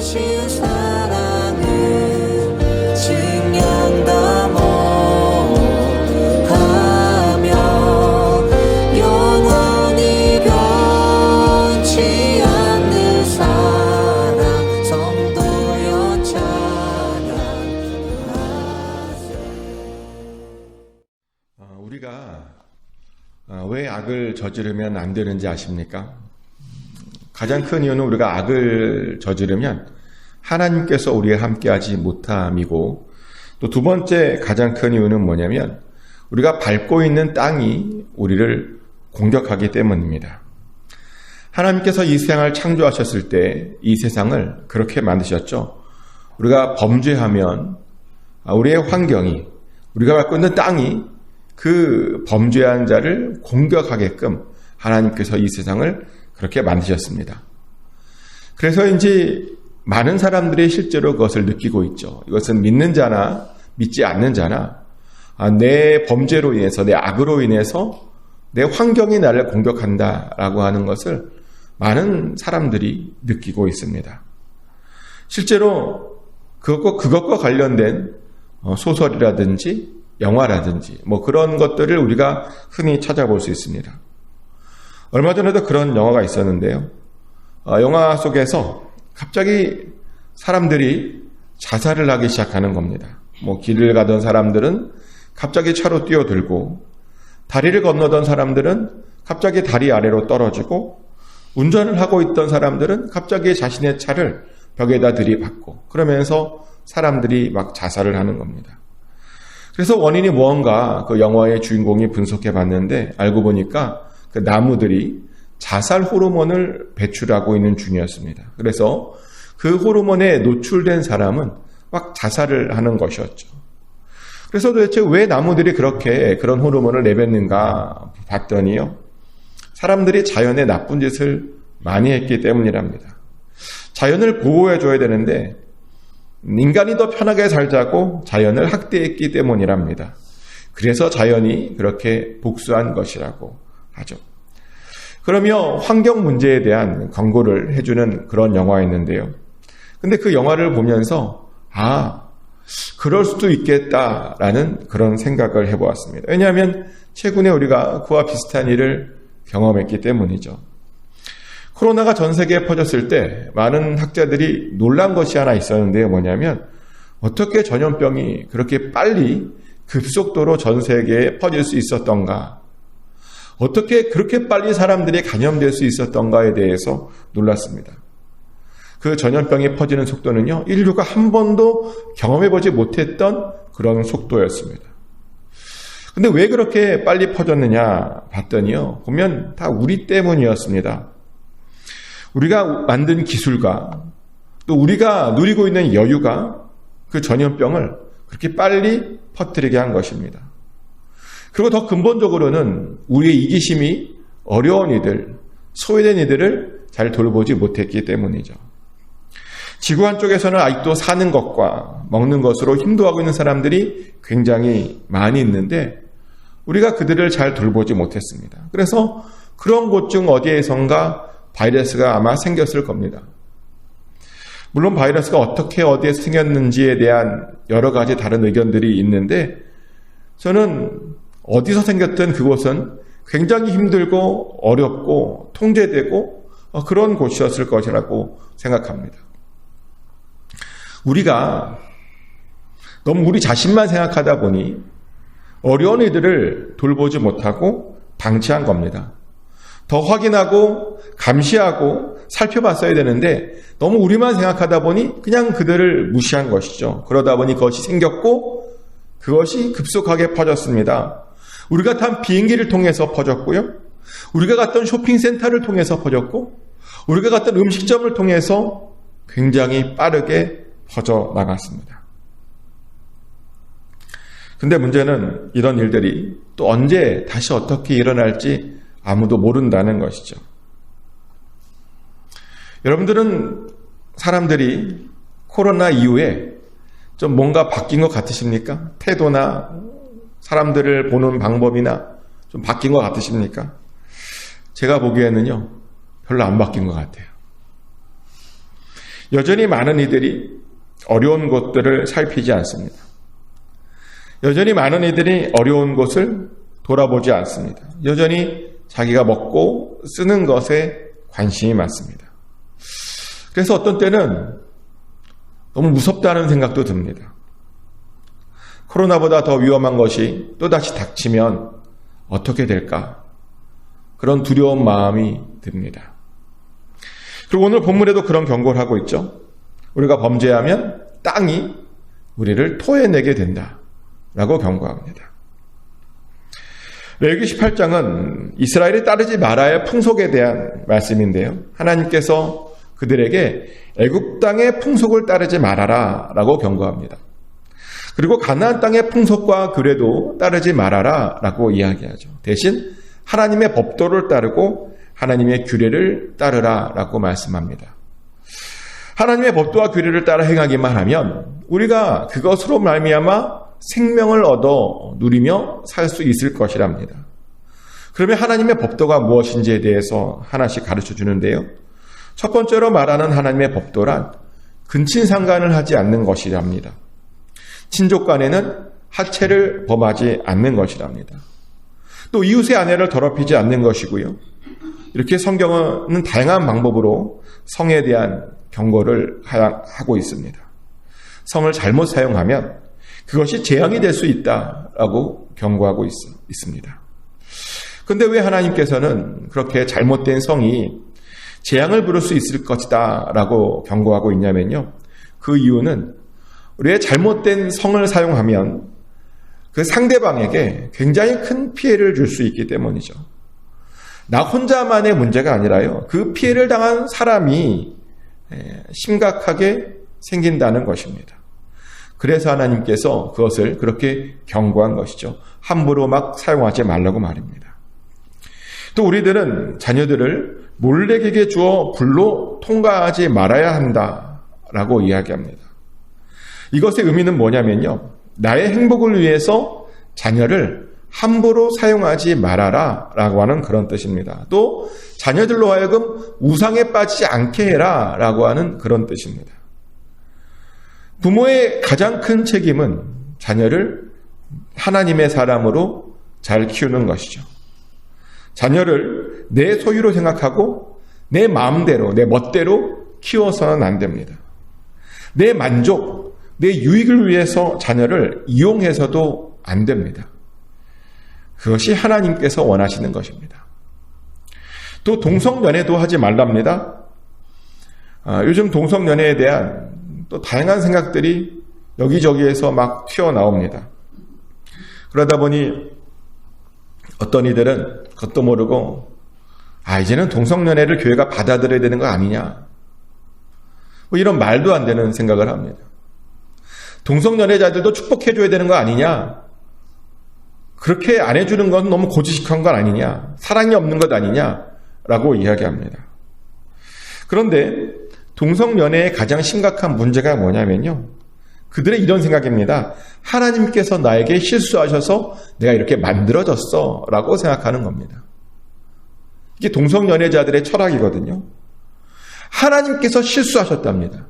주신 사랑은 증량다 못하며 영원히 변치 않는 사랑 성도여 찬양하세. 우리가 왜 악을 저지르면 안 되는지 아십니까? 가장 큰 이유는 우리가 악을 저지르면 하나님께서 우리와 함께하지 못함이고, 또 두 번째 가장 큰 이유는 뭐냐면 우리가 밟고 있는 땅이 우리를 공격하기 때문입니다. 하나님께서 이 세상을 창조하셨을 때 이 세상을 그렇게 만드셨죠. 우리가 범죄하면 우리의 환경이, 우리가 밟고 있는 땅이 그 범죄한 자를 공격하게끔 하나님께서 이 세상을 그렇게 만드셨습니다. 그래서인지 많은 사람들이 실제로 그것을 느끼고 있죠. 이것은 믿는 자나 믿지 않는 자나 내 범죄로 인해서, 내 악으로 인해서 내 환경이 나를 공격한다라고 하는 것을 많은 사람들이 느끼고 있습니다. 실제로 그것과 관련된 소설이라든지 영화라든지 그런 것들을 우리가 흔히 찾아볼 수 있습니다. 얼마 전에도 그런 영화가 있었는데요. 영화 속에서 갑자기 사람들이 자살을 하기 시작하는 겁니다. 길을 가던 사람들은 갑자기 차로 뛰어들고, 다리를 건너던 사람들은 갑자기 다리 아래로 떨어지고, 운전을 하고 있던 사람들은 갑자기 자신의 차를 벽에다 들이받고, 그러면서 사람들이 막 자살을 하는 겁니다. 그래서 원인이 무언가 그 영화의 주인공이 분석해 봤는데 알고 보니까 그 나무들이 자살 호르몬을 배출하고 있는 중이었습니다. 그래서 그 호르몬에 노출된 사람은 막 자살을 하는 것이었죠. 그래서 도대체 왜 나무들이 그렇게 그런 호르몬을 내뱉는가 봤더니요, 사람들이 자연에 나쁜 짓을 많이 했기 때문이랍니다. 자연을 보호해줘야 되는데 인간이 더 편하게 살자고 자연을 학대했기 때문이랍니다. 그래서 자연이 그렇게 복수한 것이라고 하죠. 그러며 환경 문제에 대한 광고를 해주는 그런 영화였는데요. 근데 그 영화를 보면서 그럴 수도 있겠다라는 그런 생각을 해보았습니다. 왜냐하면 최근에 우리가 그와 비슷한 일을 경험했기 때문이죠. 코로나가 전 세계에 퍼졌을 때 많은 학자들이 놀란 것이 하나 있었는데요. 뭐냐면 어떻게 전염병이 그렇게 빨리 급속도로 전 세계에 퍼질 수 있었던가, 어떻게 그렇게 빨리 사람들이 감염될 수 있었던가에 대해서 놀랐습니다. 그 전염병이 퍼지는 속도는요, 인류가 한 번도 경험해보지 못했던 그런 속도였습니다. 근데 왜 그렇게 빨리 퍼졌느냐 봤더니요, 보면 다 우리 때문이었습니다. 우리가 만든 기술과 또 우리가 누리고 있는 여유가 그 전염병을 그렇게 빨리 퍼뜨리게 한 것입니다. 그리고 더 근본적으로는 우리의 이기심이 어려운 이들, 소외된 이들을 잘 돌보지 못했기 때문이죠. 지구 한쪽에서는 아직도 사는 것과 먹는 것으로 힘도하고 있는 사람들이 굉장히 많이 있는데 우리가 그들을 잘 돌보지 못했습니다. 그래서 그런 곳 중 어디에선가 바이러스가 아마 생겼을 겁니다. 물론 바이러스가 어떻게 어디에서 생겼는지에 대한 여러 가지 다른 의견들이 있는데, 저는 어디서 생겼든 그곳은 굉장히 힘들고 어렵고 통제되고 그런 곳이었을 것이라고 생각합니다. 우리가 너무 우리 자신만 생각하다 보니 어려운 이들을 돌보지 못하고 방치한 겁니다. 더 확인하고 감시하고 살펴봤어야 되는데 너무 우리만 생각하다 보니 그냥 그들을 무시한 것이죠. 그러다 보니 그것이 생겼고 그것이 급속하게 퍼졌습니다. 우리가 탄 비행기를 통해서 퍼졌고요. 우리가 갔던 쇼핑센터를 통해서 퍼졌고 우리가 갔던 음식점을 통해서 굉장히 빠르게 퍼져나갔습니다. 근데 문제는 이런 일들이 또 언제 다시 어떻게 일어날지 아무도 모른다는 것이죠. 여러분들은 사람들이 코로나 이후에 좀 뭔가 바뀐 것 같으십니까? 태도나 사람들을 보는 방법이나 좀 바뀐 것 같으십니까? 제가 보기에는요, 별로 안 바뀐 것 같아요. 여전히 많은 이들이 어려운 곳들을 살피지 않습니다. 여전히 많은 이들이 어려운 곳을 돌아보지 않습니다. 여전히 자기가 먹고 쓰는 것에 관심이 많습니다. 그래서 어떤 때는 너무 무섭다는 생각도 듭니다. 코로나보다 더 위험한 것이 또다시 닥치면 어떻게 될까? 그런 두려운 마음이 듭니다. 그리고 오늘 본문에도 그런 경고를 하고 있죠. 우리가 범죄하면 땅이 우리를 토해내게 된다 라고 경고합니다. 레위기 18장은 이스라엘이 따르지 말아야 할 풍속에 대한 말씀인데요. 하나님께서 그들에게 애굽 땅의 풍속을 따르지 말아라 라고 경고합니다. 그리고 가나안 땅의 풍속과 규례도 따르지 말아라 라고 이야기하죠. 대신 하나님의 법도를 따르고 하나님의 규례를 따르라 라고 말씀합니다. 하나님의 법도와 규례를 따라 행하기만 하면 우리가 그것으로 말미암아 생명을 얻어 누리며 살 수 있을 것이랍니다. 그러면 하나님의 법도가 무엇인지에 대해서 하나씩 가르쳐 주는데요. 첫 번째로 말하는 하나님의 법도란 근친상간을 하지 않는 것이랍니다. 친족 간에는 하체를 범하지 않는 것이랍니다. 또 이웃의 아내를 더럽히지 않는 것이고요. 이렇게 성경은 다양한 방법으로 성에 대한 경고를 하고 있습니다. 성을 잘못 사용하면 그것이 재앙이 될 수 있다라고 경고하고 있습니다. 그런데 왜 하나님께서는 그렇게 잘못된 성이 재앙을 부를 수 있을 것이다 라고 경고하고 있냐면요. 그 이유는 우리의 잘못된 성을 사용하면 그 상대방에게 굉장히 큰 피해를 줄 수 있기 때문이죠. 나 혼자만의 문제가 아니라요. 그 피해를 당한 사람이 심각하게 생긴다는 것입니다. 그래서 하나님께서 그것을 그렇게 경고한 것이죠. 함부로 막 사용하지 말라고 말입니다. 또 우리들은 자녀들을 몰래에게 주어 불로 통과하지 말아야 한다라고 이야기합니다. 이것의 의미는 뭐냐면요. 나의 행복을 위해서 자녀를 함부로 사용하지 말아라 라고 하는 그런 뜻입니다. 또 자녀들로 하여금 우상에 빠지지 않게 해라 라고 하는 그런 뜻입니다. 부모의 가장 큰 책임은 자녀를 하나님의 사람으로 잘 키우는 것이죠. 자녀를 내 소유로 생각하고 내 마음대로, 내 멋대로 키워서는 안 됩니다. 내 만족, 내 유익을 위해서 자녀를 이용해서도 안 됩니다. 그것이 하나님께서 원하시는 것입니다. 또 동성연애도 하지 말랍니다. 요즘 동성연애에 대한 또 다양한 생각들이 여기저기에서 막 튀어나옵니다. 그러다 보니 어떤 이들은 그것도 모르고 이제는 동성연애를 교회가 받아들여야 되는 거 아니냐 뭐 이런 말도 안 되는 생각을 합니다. 동성연애자들도 축복해줘야 되는 거 아니냐, 그렇게 안 해주는 건 너무 고지식한 건 아니냐, 사랑이 없는 것 아니냐라고 이야기합니다. 그런데 동성연애의 가장 심각한 문제가 뭐냐면요, 그들의 이런 생각입니다. 하나님께서 나에게 실수하셔서 내가 이렇게 만들어졌어 라고 생각하는 겁니다. 이게 동성연애자들의 철학이거든요. 하나님께서 실수하셨답니다.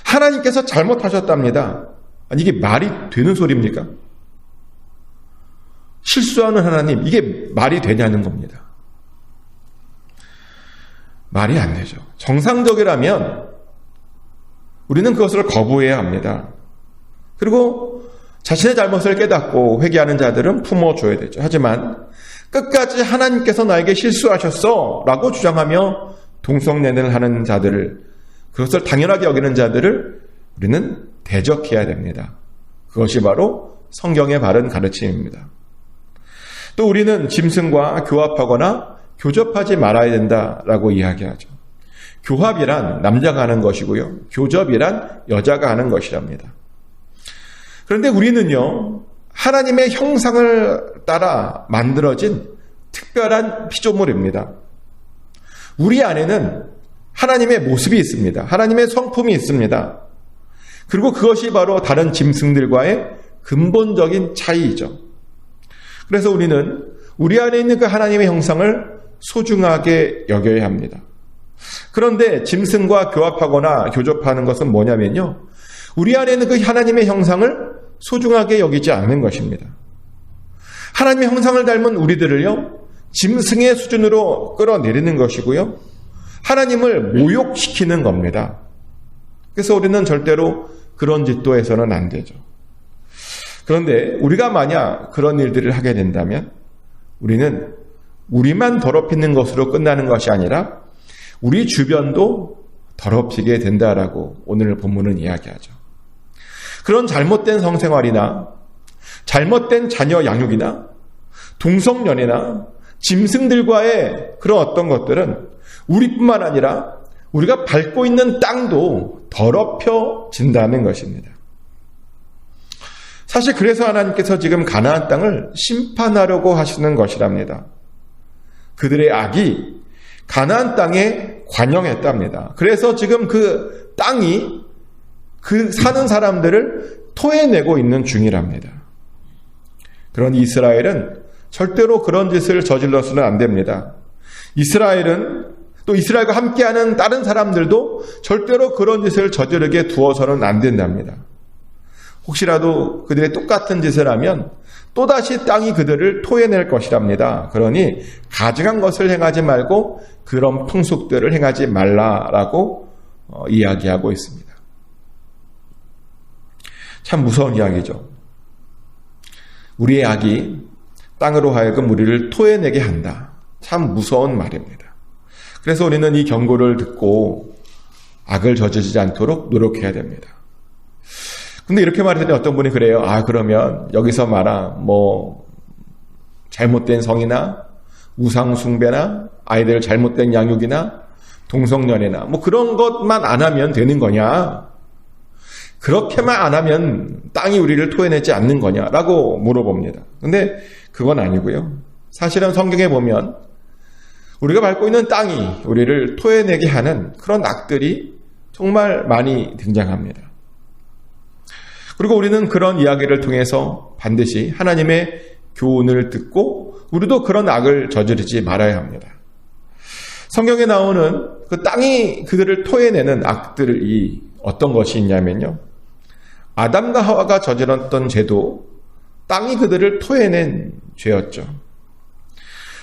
하나님께서 잘못하셨답니다. 아니, 이게 말이 되는 소리입니까? 실수하는 하나님, 이게 말이 되냐는 겁니다. 말이 안 되죠. 정상적이라면 우리는 그것을 거부해야 합니다. 그리고 자신의 잘못을 깨닫고 회개하는 자들은 품어줘야 되죠. 하지만 끝까지 하나님께서 나에게 실수하셨어 라고 주장하며 동성연애를 하는 자들을, 그것을 당연하게 여기는 자들을 우리는 대적해야 됩니다. 그것이 바로 성경의 바른 가르침입니다. 또 우리는 짐승과 교합하거나 교접하지 말아야 된다라고 이야기하죠. 교합이란 남자가 하는 것이고요, 교접이란 여자가 하는 것이랍니다. 그런데 우리는요, 하나님의 형상을 따라 만들어진 특별한 피조물입니다. 우리 안에는 하나님의 모습이 있습니다. 하나님의 성품이 있습니다. 그리고 그것이 바로 다른 짐승들과의 근본적인 차이이죠. 그래서 우리는 우리 안에 있는 그 하나님의 형상을 소중하게 여겨야 합니다. 그런데 짐승과 교합하거나 교접하는 것은 뭐냐면요, 우리 안에는 그 하나님의 형상을 소중하게 여기지 않는 것입니다. 하나님의 형상을 닮은 우리들을요, 짐승의 수준으로 끌어내리는 것이고요, 하나님을 모욕시키는 겁니다. 그래서 우리는 절대로 그런 짓도 해서는 안 되죠. 그런데 우리가 만약 그런 일들을 하게 된다면 우리는 우리만 더럽히는 것으로 끝나는 것이 아니라 우리 주변도 더럽히게 된다라고 오늘 본문은 이야기하죠. 그런 잘못된 성생활이나 잘못된 자녀 양육이나 동성연애나 짐승들과의 그런 어떤 것들은 우리뿐만 아니라 우리가 밟고 있는 땅도 더럽혀진다는 것입니다. 사실 그래서 하나님께서 지금 가나안 땅을 심판하려고 하시는 것이랍니다. 그들의 악이 가나안 땅에 관영했답니다. 그래서 지금 그 땅이 그 사는 사람들을 토해내고 있는 중이랍니다. 그러니 이스라엘은 절대로 그런 짓을 저질러서는 안 됩니다. 이스라엘은 또 이스라엘과 함께하는 다른 사람들도 절대로 그런 짓을 저지르게 두어서는 안 된답니다. 혹시라도 그들의 똑같은 짓을 하면 또다시 땅이 그들을 토해낼 것이랍니다. 그러니 가증한 것을 행하지 말고 그런 풍속들을 행하지 말라라고 이야기하고 있습니다. 참 무서운 이야기죠. 우리의 악이 땅으로 하여금 우리를 토해내게 한다. 참 무서운 말입니다. 그래서 우리는 이 경고를 듣고 악을 저지르지 않도록 노력해야 됩니다. 근데 이렇게 말했더니 어떤 분이 그래요. 그러면 여기서 말한 잘못된 성이나 우상숭배나 아이들 잘못된 양육이나 동성연애나 그런 것만 안 하면 되는 거냐? 그렇게만 안 하면 땅이 우리를 토해내지 않는 거냐라고 물어봅니다. 근데 그건 아니고요. 사실은 성경에 보면 우리가 밟고 있는 땅이 우리를 토해내게 하는 그런 악들이 정말 많이 등장합니다. 그리고 우리는 그런 이야기를 통해서 반드시 하나님의 교훈을 듣고 우리도 그런 악을 저지르지 말아야 합니다. 성경에 나오는 그 땅이 그들을 토해내는 악들이 어떤 것이 있냐면요, 아담과 하와가 저질렀던 죄도 땅이 그들을 토해낸 죄였죠.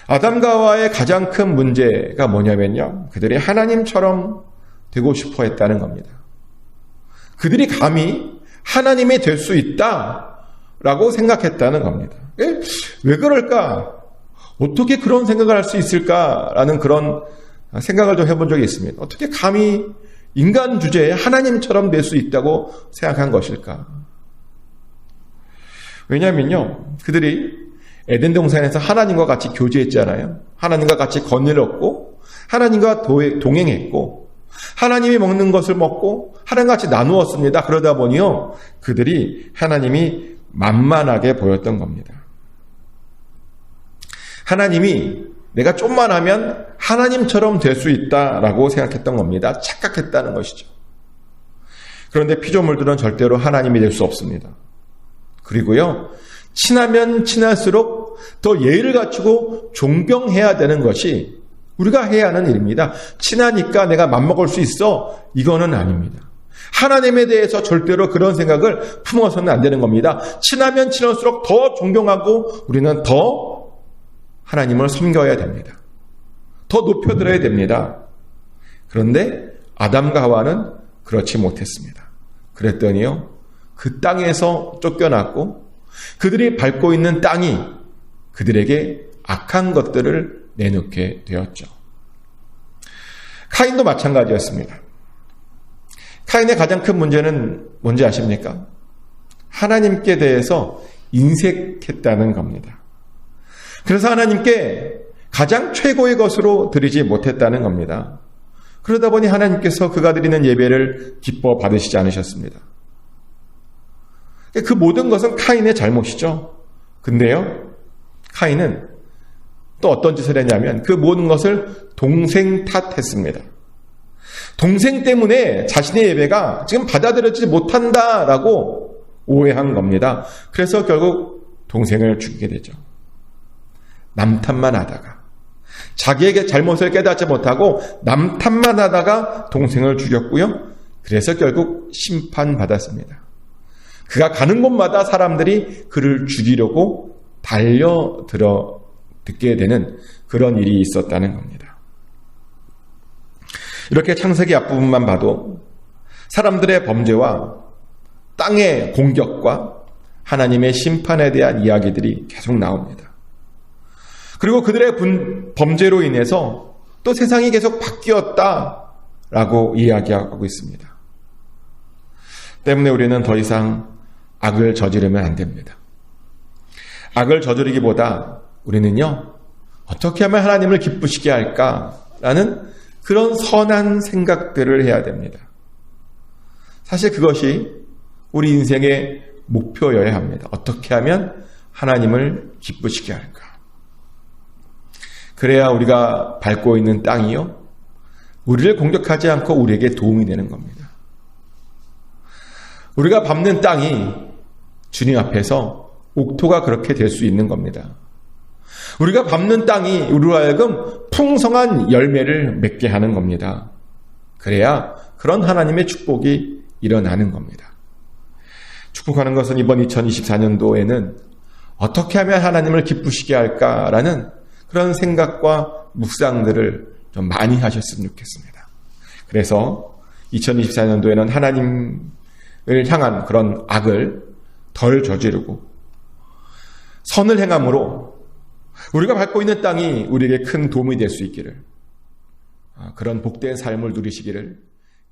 아담과 하와의 가장 큰 문제가 뭐냐면요, 그들이 하나님처럼 되고 싶어 했다는 겁니다. 그들이 감히 하나님이 될 수 있다라고 생각했다는 겁니다. 왜 그럴까? 어떻게 그런 생각을 할 수 있을까라는 그런 생각을 좀 해본 적이 있습니다. 어떻게 감히 인간 주제에 하나님처럼 될 수 있다고 생각한 것일까? 왜냐하면요, 그들이 에덴 동산에서 하나님과 같이 교제했잖아요. 하나님과 같이 권위를 얻고 하나님과 동행했고 하나님이 먹는 것을 먹고 하나님과 같이 나누었습니다. 그러다 보니요, 그들이 하나님이 만만하게 보였던 겁니다. 하나님이 내가 좀만 하면 하나님처럼 될 수 있다라고 생각했던 겁니다. 착각했다는 것이죠. 그런데 피조물들은 절대로 하나님이 될 수 없습니다. 그리고요, 친하면 친할수록 더 예의를 갖추고 존경해야 되는 것이 우리가 해야 하는 일입니다. 친하니까 내가 맘먹을 수 있어, 이거는 아닙니다. 하나님에 대해서 절대로 그런 생각을 품어서는 안 되는 겁니다. 친하면 친할수록 더 존경하고 우리는 더 하나님을 섬겨야 됩니다. 더 높여들어야 됩니다. 그런데 아담과 하와는 그렇지 못했습니다. 그랬더니요, 그 땅에서 쫓겨났고 그들이 밟고 있는 땅이 그들에게 악한 것들을 내놓게 되었죠. 카인도 마찬가지였습니다. 카인의 가장 큰 문제는 뭔지 아십니까? 하나님께 대해서 인색했다는 겁니다. 그래서 하나님께 가장 최고의 것으로 드리지 못했다는 겁니다. 그러다 보니 하나님께서 그가 드리는 예배를 기뻐 받으시지 않으셨습니다. 그 모든 것은 카인의 잘못이죠. 근데요, 카인은 또 어떤 짓을 했냐면 그 모든 것을 동생 탓했습니다. 동생 때문에 자신의 예배가 지금 받아들여지지 못한다라고 오해한 겁니다. 그래서 결국 동생을 죽이게 되죠. 남 탓만 하다가 자기에게 잘못을 깨닫지 못하고 남 탓만 하다가 동생을 죽였고요. 그래서 결국 심판받았습니다. 그가 가는 곳마다 사람들이 그를 죽이려고 달려들어 듣게 되는 그런 일이 있었다는 겁니다. 이렇게 창세기 앞부분만 봐도 사람들의 범죄와 땅의 공격과 하나님의 심판에 대한 이야기들이 계속 나옵니다. 그리고 그들의 범죄로 인해서 또 세상이 계속 바뀌었다라고 이야기하고 있습니다. 때문에 우리는 더 이상 악을 저지르면 안 됩니다. 악을 저지르기보다 우리는요, 어떻게 하면 하나님을 기쁘시게 할까라는 그런 선한 생각들을 해야 됩니다. 사실 그것이 우리 인생의 목표여야 합니다. 어떻게 하면 하나님을 기쁘시게 할까? 그래야 우리가 밟고 있는 땅이요, 우리를 공격하지 않고 우리에게 도움이 되는 겁니다. 우리가 밟는 땅이 주님 앞에서 옥토가 그렇게 될 수 있는 겁니다. 우리가 밟는 땅이 우리로 하여금 풍성한 열매를 맺게 하는 겁니다. 그래야 그런 하나님의 축복이 일어나는 겁니다. 축복하는 것은 이번 2024년도에는 어떻게 하면 하나님을 기쁘시게 할까라는 그런 생각과 묵상들을 좀 많이 하셨으면 좋겠습니다. 그래서 2024년도에는 하나님을 향한 그런 악을 덜 저지르고 선을 행함으로 우리가 밟고 있는 땅이 우리에게 큰 도움이 될 수 있기를, 그런 복된 삶을 누리시기를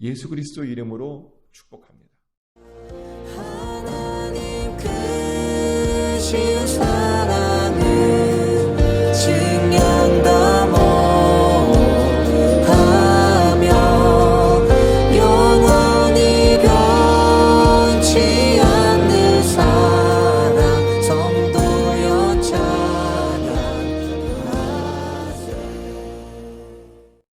예수 그리스도 이름으로 축복합니다. 하나님 그 시사